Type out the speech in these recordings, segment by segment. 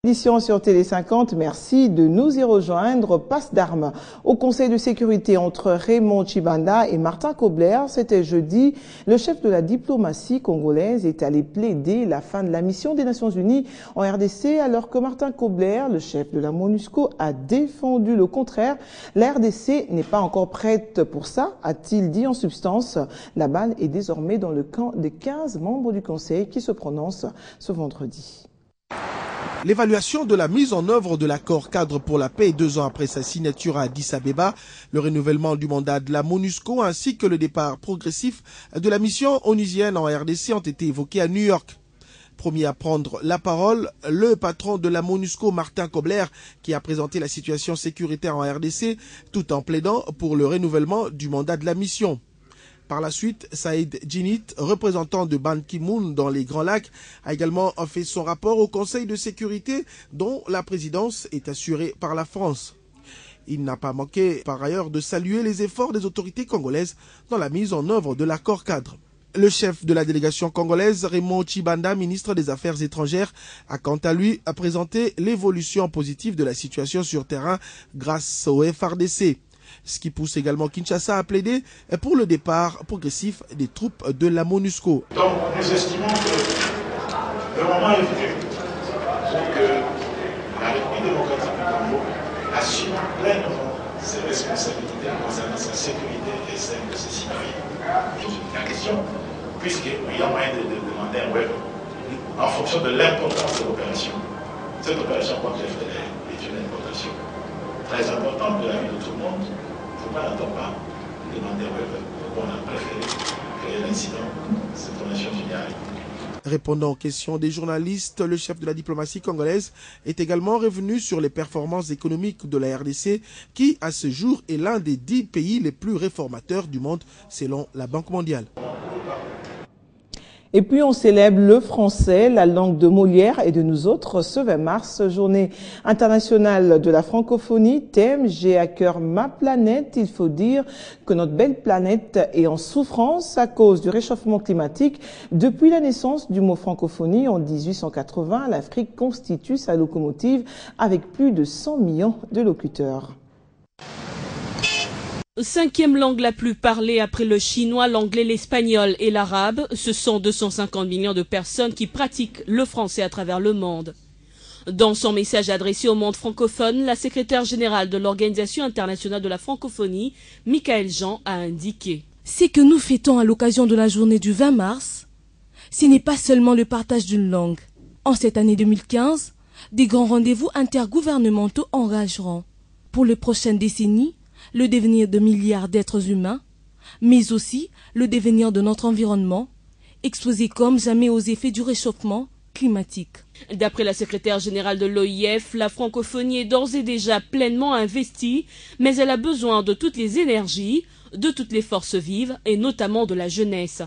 Édition sur Télé 50, merci de nous y rejoindre. Passe d'armes au Conseil de sécurité entre Raymond Tchibanda et Martin Kobler. C'était jeudi. Le chef de la diplomatie congolaise est allé plaider la fin de la mission des Nations Unies en RDC, alors que Martin Kobler, le chef de la MONUSCO, a défendu le contraire. La RDC n'est pas encore prête pour ça, a-t-il dit en substance. La balle est désormais dans le camp des 15 membres du Conseil qui se prononcent ce vendredi. L'évaluation de la mise en œuvre de l'accord cadre pour la paix 2 ans après sa signature à Addis Abeba, le renouvellement du mandat de la MONUSCO ainsi que le départ progressif de la mission onusienne en RDC ont été évoqués à New York. Premier à prendre la parole, le patron de la MONUSCO, Martin Kobler, qui a présenté la situation sécuritaire en RDC tout en plaidant pour le renouvellement du mandat de la mission. Par la suite, Saïd Djinit, représentant de Ban Ki-moon dans les Grands Lacs, a également fait son rapport au Conseil de sécurité dont la présidence est assurée par la France. Il n'a pas manqué par ailleurs de saluer les efforts des autorités congolaises dans la mise en œuvre de l'accord cadre. Le chef de la délégation congolaise, Raymond Tchibanda, ministre des Affaires étrangères, a quant à lui présenté l'évolution positive de la situation sur terrain grâce au FARDC. Ce qui pousse également Kinshasa à plaider pour le départ progressif des troupes de la MONUSCO. Donc nous estimons que le moment est venu pour que la République démocratique du Congo assume pleinement ses responsabilités concernant sa sécurité et celle de ses citoyens. Je pose la question, puisqu'il y a moyen de demander un web en fonction de l'importance de l'opération. Cette opération, quoi que j'ai fait, est une importation très importante de la vie de tout le monde. Il ne faut pas pas demander pourquoi on a préféré créer l'incident. C'est pour Nations Unies. Répondant aux questions des journalistes, le chef de la diplomatie congolaise est également revenu sur les performances économiques de la RDC qui, à ce jour, est l'un des 10 pays les plus réformateurs du monde selon la Banque mondiale. Et puis on célèbre le français, la langue de Molière et de nous autres ce 20 mars, journée internationale de la francophonie. Thème, j'ai à cœur ma planète. Il faut dire que notre belle planète est en souffrance à cause du réchauffement climatique. Depuis la naissance du mot francophonie en 1880, l'Afrique constitue sa locomotive avec plus de 100 millions de locuteurs. 5e langue la plus parlée après le chinois, l'anglais, l'espagnol et l'arabe. Ce sont 250 millions de personnes qui pratiquent le français à travers le monde. Dans son message adressé au monde francophone, la secrétaire générale de l'Organisation internationale de la francophonie, Michaël Jean, a indiqué: Ce que nous fêtons à l'occasion de la journée du 20 mars, ce n'est pas seulement le partage d'une langue. En cette année 2015, des grands rendez-vous intergouvernementaux engageront, pour les prochaines décennies, le devenir de milliards d'êtres humains, mais aussi le devenir de notre environnement, exposé comme jamais aux effets du réchauffement climatique. D'après la secrétaire générale de l'OIF, la francophonie est d'ores et déjà pleinement investie, mais elle a besoin de toutes les énergies, de toutes les forces vives et notamment de la jeunesse.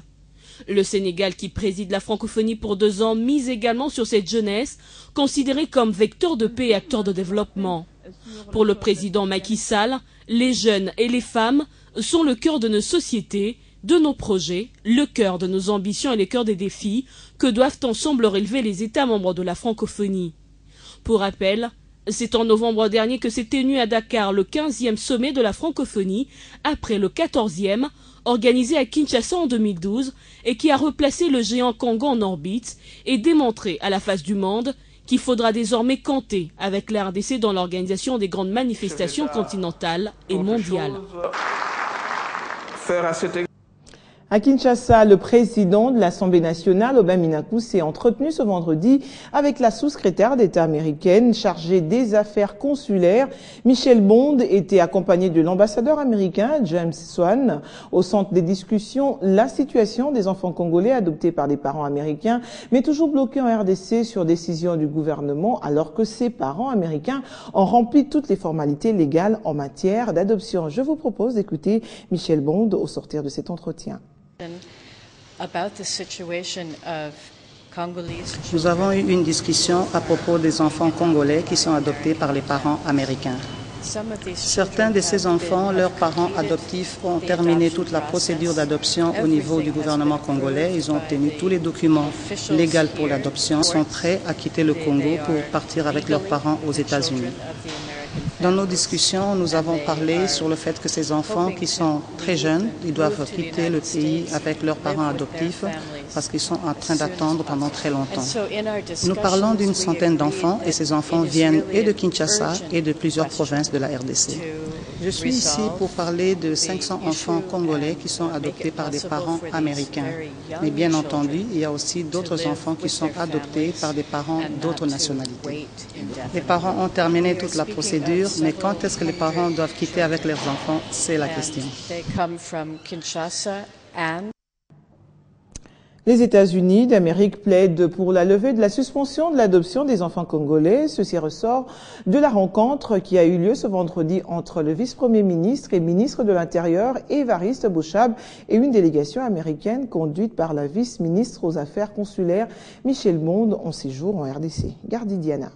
Le Sénégal, qui préside la francophonie pour 2 ans, mise également sur cette jeunesse, considérée comme vecteur de paix et acteur de développement. Pour le président Macky Sall, les jeunes et les femmes sont le cœur de nos sociétés, de nos projets, le cœur de nos ambitions et le cœur des défis que doivent ensemble relever les États membres de la francophonie. Pour rappel, c'est en novembre dernier que s'est tenu à Dakar le 15e sommet de la francophonie, après le 14e, organisé à Kinshasa en 2012, et qui a replacé le géant Congo en orbite et démontré à la face du monde qu'il faudra désormais compter avec la RDC dans l'organisation des grandes manifestations continentales et mondiales. À Kinshasa, le président de l'Assemblée nationale, Aubin Minakou, s'est entretenu ce vendredi avec la sous-secrétaire d'État américaine chargée des affaires consulaires. Michel Bond était accompagné de l'ambassadeur américain James Swan. Au centre des discussions, la situation des enfants congolais adoptés par des parents américains, mais toujours bloqués en RDC sur décision du gouvernement, alors que ces parents américains ont rempli toutes les formalités légales en matière d'adoption. Je vous propose d'écouter Michel Bond au sortir de cet entretien. Nous avons eu une discussion à propos des enfants congolais qui sont adoptés par les parents américains. Certains de ces enfants, leurs parents adoptifs ont terminé toute la procédure d'adoption au niveau du gouvernement congolais. Ils ont obtenu tous les documents légaux pour l'adoption, sont prêts à quitter le Congo pour partir avec leurs parents aux États-Unis. Dans nos discussions, nous avons parlé sur le fait que ces enfants qui sont très jeunes, ils doivent quitter le pays avec leurs parents adoptifs parce qu'ils sont en train d'attendre pendant très longtemps. Nous parlons d'une centaine d'enfants et ces enfants viennent et de Kinshasa et de plusieurs provinces de la RDC. Je suis ici pour parler de 500 enfants congolais qui sont adoptés par des parents américains. Mais bien entendu, il y a aussi d'autres enfants qui sont adoptés par des parents d'autres nationalités. Les parents ont terminé toute la procédure, mais quand est-ce que les parents doivent quitter avec leurs enfants, c'est la question. Les États-Unis d'Amérique plaident pour la levée de la suspension de l'adoption des enfants congolais. Ceci ressort de la rencontre qui a eu lieu ce vendredi entre le vice-premier ministre et ministre de l'Intérieur, Évariste Boshab, et une délégation américaine conduite par la vice-ministre aux Affaires consulaires, Michel Monde, en séjour en RDC. Gardi Diana.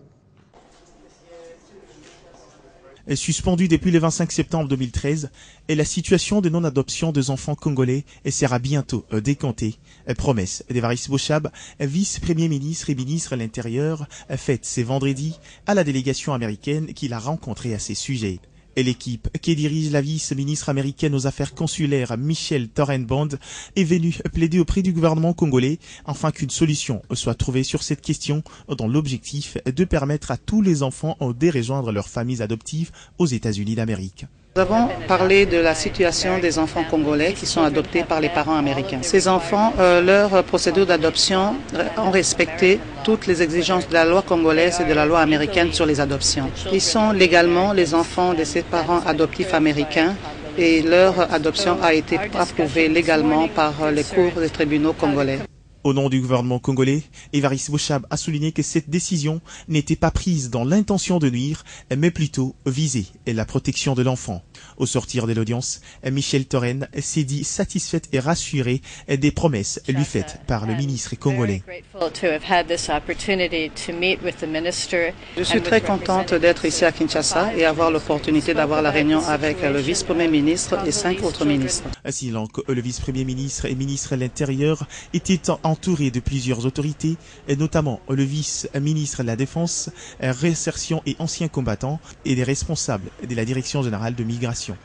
Suspendue depuis le 25 septembre 2013, et la situation de non-adoption des enfants congolais sera bientôt décomptée. Promesse d'Évariste Boshab, vice-premier ministre et ministre à l'Intérieur, faite ce vendredi à la délégation américaine qu'il a rencontrée à ces sujets. Et l'équipe qui dirige la vice-ministre américaine aux affaires consulaires, Michel Torenbond, est venue plaider auprès du gouvernement congolais afin qu'une solution soit trouvée sur cette question dans l'objectif de permettre à tous les enfants de rejoindre leurs familles adoptives aux États-Unis d'Amérique. Nous avons parlé de la situation des enfants congolais qui sont adoptés par les parents américains. Ces enfants, leur procédure d'adoption ont respecté toutes les exigences de la loi congolaise et de la loi américaine sur les adoptions. Ils sont légalement les enfants de ces parents adoptifs américains et leur adoption a été approuvée légalement par les cours des tribunaux congolais. Au nom du gouvernement congolais, Évariste Boshab a souligné que cette décision n'était pas prise dans l'intention de nuire, mais plutôt visée la protection de l'enfant. Au sortir de l'audience, Michel Toren s'est dit satisfaite et rassurée des promesses lui faites par le ministre congolais. Je suis très contente d'être ici à Kinshasa et avoir l'opportunité d'avoir la réunion avec le vice-premier ministre et 5 autres ministres. Ainsi, le vice-premier ministre et ministre de l'Intérieur étaient entouré de plusieurs autorités, et notamment le vice-ministre de la Défense, réinsertion et anciens combattants, et des responsables de la Direction générale de migration.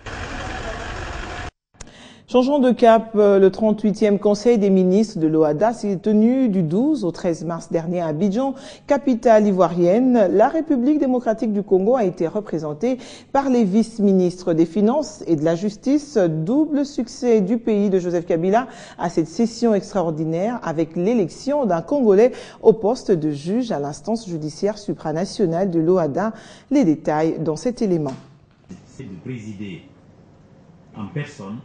Changeons de cap, le 38e Conseil des ministres de l'OADA s'est tenu du 12 au 13 mars dernier à Abidjan, capitale ivoirienne. La République démocratique du Congo a été représentée par les vice-ministres des Finances et de la Justice. Double succès du pays de Joseph Kabila à cette session extraordinaire avec l'élection d'un Congolais au poste de juge à l'instance judiciaire supranationale de l'OADA. Les détails dans cet élément.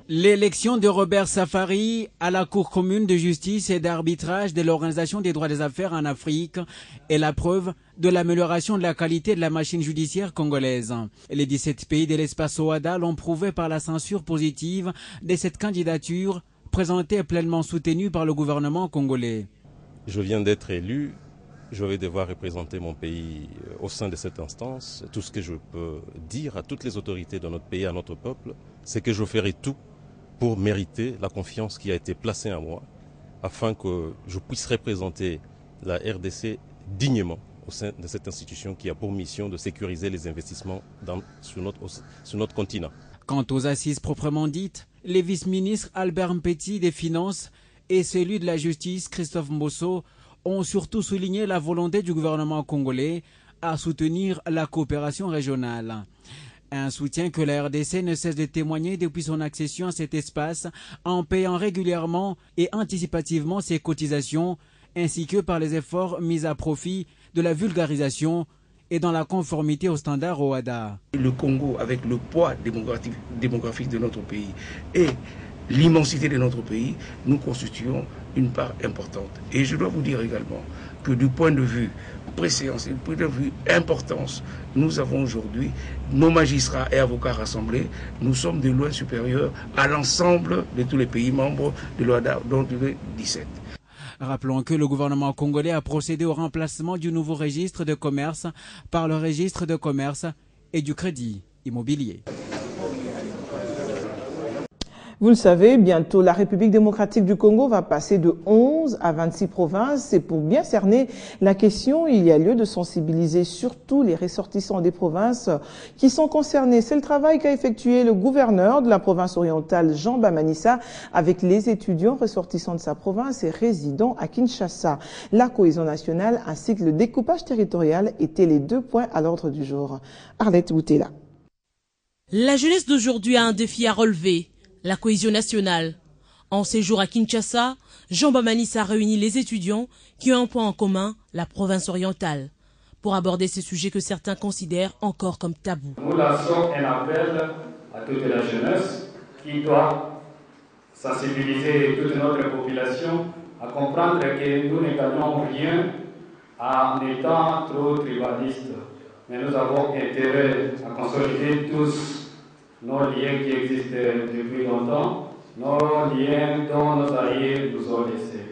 L'élection de Robert Safari à la Cour commune de justice et d'arbitrage de l'Organisation des droits des affaires en Afrique est la preuve de l'amélioration de la qualité de la machine judiciaire congolaise. Les 17 pays de l'espace OADA l'ont prouvé par la censure positive de cette candidature présentée et pleinement soutenue par le gouvernement congolais. Je viens d'être élu. Je vais devoir représenter mon pays au sein de cette instance. Tout ce que je peux dire à toutes les autorités de notre pays, à notre peuple, c'est que je ferai tout pour mériter la confiance qui a été placée en moi, afin que je puisse représenter la RDC dignement au sein de cette institution qui a pour mission de sécuriser les investissements sur notre continent. Quant aux assises proprement dites, les vice-ministres Albert Mpeti des Finances et celui de la Justice Christophe Mbosso ont surtout souligné la volonté du gouvernement congolais à soutenir la coopération régionale. Un soutien que la RDC ne cesse de témoigner depuis son accession à cet espace en payant régulièrement et anticipativement ses cotisations, ainsi que par les efforts mis à profit de la vulgarisation et dans la conformité aux standards OADA. Le Congo, avec le poids démographique de notre pays et l'immensité de notre pays, nous constituons une part importante. Et je dois vous dire également que du point de vue préséance, du point de vue importance, nous avons aujourd'hui nos magistrats et avocats rassemblés. Nous sommes de loin supérieurs à l'ensemble de tous les pays membres de l'OADA, dont les 17. Rappelons que le gouvernement congolais a procédé au remplacement du nouveau registre de commerce par le registre de commerce et du crédit. immobilier. Vous le savez, bientôt la République démocratique du Congo va passer de 11 à 26 provinces. Et pour bien cerner la question, il y a lieu de sensibiliser surtout les ressortissants des provinces qui sont concernés. C'est le travail qu'a effectué le gouverneur de la province orientale, Jean Bamanissa, avec les étudiants ressortissants de sa province et résidant à Kinshasa. La cohésion nationale ainsi que le découpage territorial étaient les 2 points à l'ordre du jour. Arlette Boutella. La jeunesse d'aujourd'hui a un défi à relever. La cohésion nationale. En séjour à Kinshasa, Jean Bamanissa réunit les étudiants qui ont un point en commun, la province orientale, pour aborder ces sujets que certains considèrent encore comme tabous. Nous lançons un appel à toute la jeunesse qui doit sensibiliser toute notre population à comprendre que nous ne gagnons rien en étant trop tribalistes. Mais nous avons intérêt à consolider tous nos liens qui existent depuis longtemps, nos liens dont nos aïeux nous ont laissés.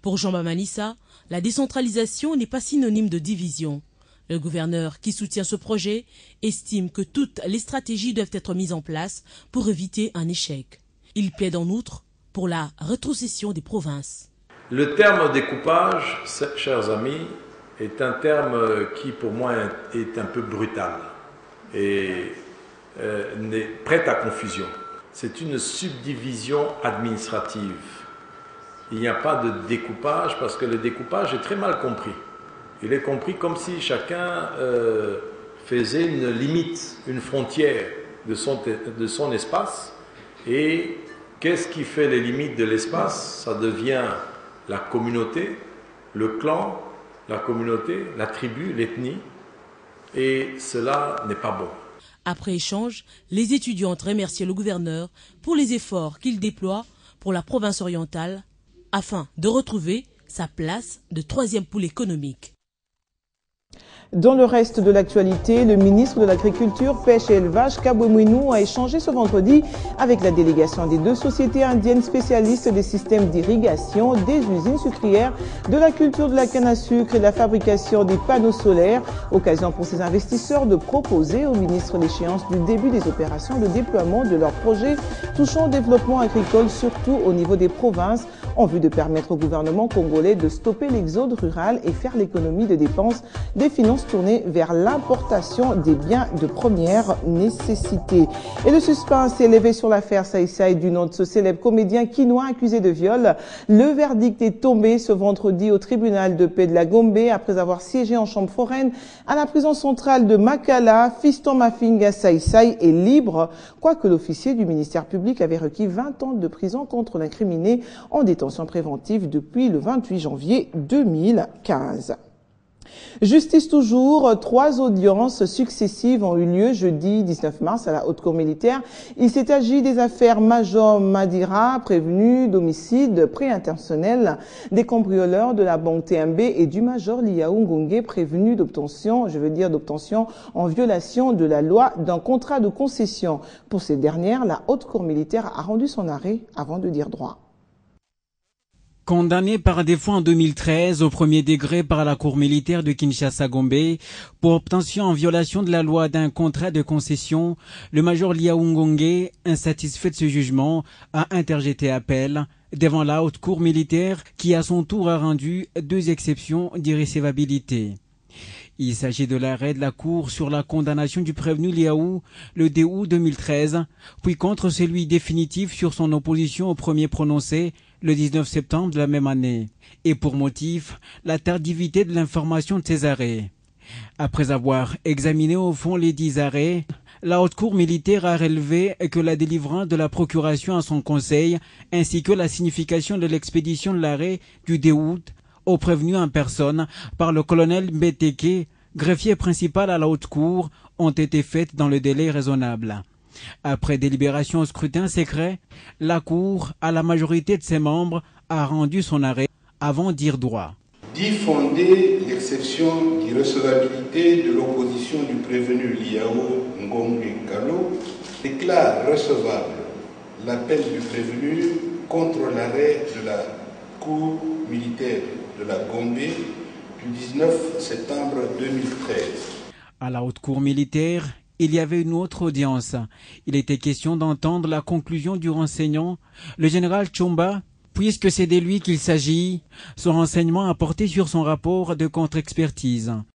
Pour Jean Bamanissa, la décentralisation n'est pas synonyme de division. Le gouverneur qui soutient ce projet estime que toutes les stratégies doivent être mises en place pour éviter un échec. Il plaide en outre pour la rétrocession des provinces. Le terme découpage, chers amis, est un terme qui pour moi est un peu brutal et prête à confusion. C'est une subdivision administrative. Il n'y a pas de découpage parce que le découpage est très mal compris. Il est compris comme si chacun faisait une limite, une frontière de son espace. Et qu'est-ce qui fait les limites de l'espace? Ça devient la communauté, le clan, la communauté, la tribu, l'ethnie. Et cela n'est pas bon. Après échange, les étudiants ont remercié le gouverneur pour les efforts qu'il déploie pour la province orientale afin de retrouver sa place de 3e pôle économique. Dans le reste de l'actualité, le ministre de l'Agriculture, Pêche et Élevage, Kabwe Mwinou, a échangé ce vendredi avec la délégation des 2 sociétés indiennes spécialistes des systèmes d'irrigation, des usines sucrières, de la culture de la canne à sucre et de la fabrication des panneaux solaires. Occasion pour ces investisseurs de proposer au ministre l'échéance du début des opérations de déploiement de leurs projets touchant au développement agricole, surtout au niveau des provinces, en vue de permettre au gouvernement congolais de stopper l'exode rural et faire l'économie de dépenses des finances tournées vers l'importation des biens de première nécessité. Et le suspense s'est élevé sur l'affaire Saïsaï du nom de ce célèbre comédien quinois accusé de viol. Le verdict est tombé ce vendredi au tribunal de paix de la Gombe après avoir siégé en chambre foraine à la prison centrale de Makala. Fiston Mafinga Saïsaï est libre, quoique l'officier du ministère public avait requis 20 ans de prison contre l'incriminé en détention préventive depuis le 28 janvier 2015. Justice toujours, 3 audiences successives ont eu lieu jeudi 19 mars à la Haute Cour militaire. Il s'est agi des affaires Major Madira, prévenu d'homicide préintentionnel, des cambrioleurs de la banque TMB et du Major Liaou Ngongé, prévenu d'obtention en violation de la loi d'un contrat de concession. Pour ces dernières, la Haute Cour militaire a rendu son arrêt avant de dire droit. Condamné par défaut en 2013 au premier degré par la Cour militaire de Kinshasa-Gombe pour obtention en violation de la loi d'un contrat de concession, le major Liaou Ngongé, insatisfait de ce jugement, a interjeté appel devant la haute cour militaire qui à son tour a rendu 2 exceptions d'irrécevabilité. Il s'agit de l'arrêt de la Cour sur la condamnation du prévenu Liaou le 2 août 2013, puis contre celui définitif sur son opposition au premier prononcé le 19 septembre de la même année, et pour motif la tardivité de l'information de ces arrêts. Après avoir examiné au fond les 10 arrêts, la haute cour militaire a relevé que la délivrance de la procuration à son conseil, ainsi que la signification de l'expédition de l'arrêt du 2 août au prévenu en personne par le colonel Mbeteke, greffier principal à la haute cour, ont été faites dans le délai raisonnable. Après délibération au scrutin secret, la Cour, à la majorité de ses membres, a rendu son arrêt avant de dire droit. Dit fonder l'exception d'irrecevabilité de l'opposition du prévenu Liaou Ngongé Kalo, déclare recevable l'appel du prévenu contre l'arrêt de la Cour militaire de la Gombe du 19 septembre 2013. À la haute cour militaire, il y avait une autre audience. Il était question d'entendre la conclusion du renseignant, le général Tchomba, puisque c'est de lui qu'il s'agit, son renseignement apporté sur son rapport de contre-expertise.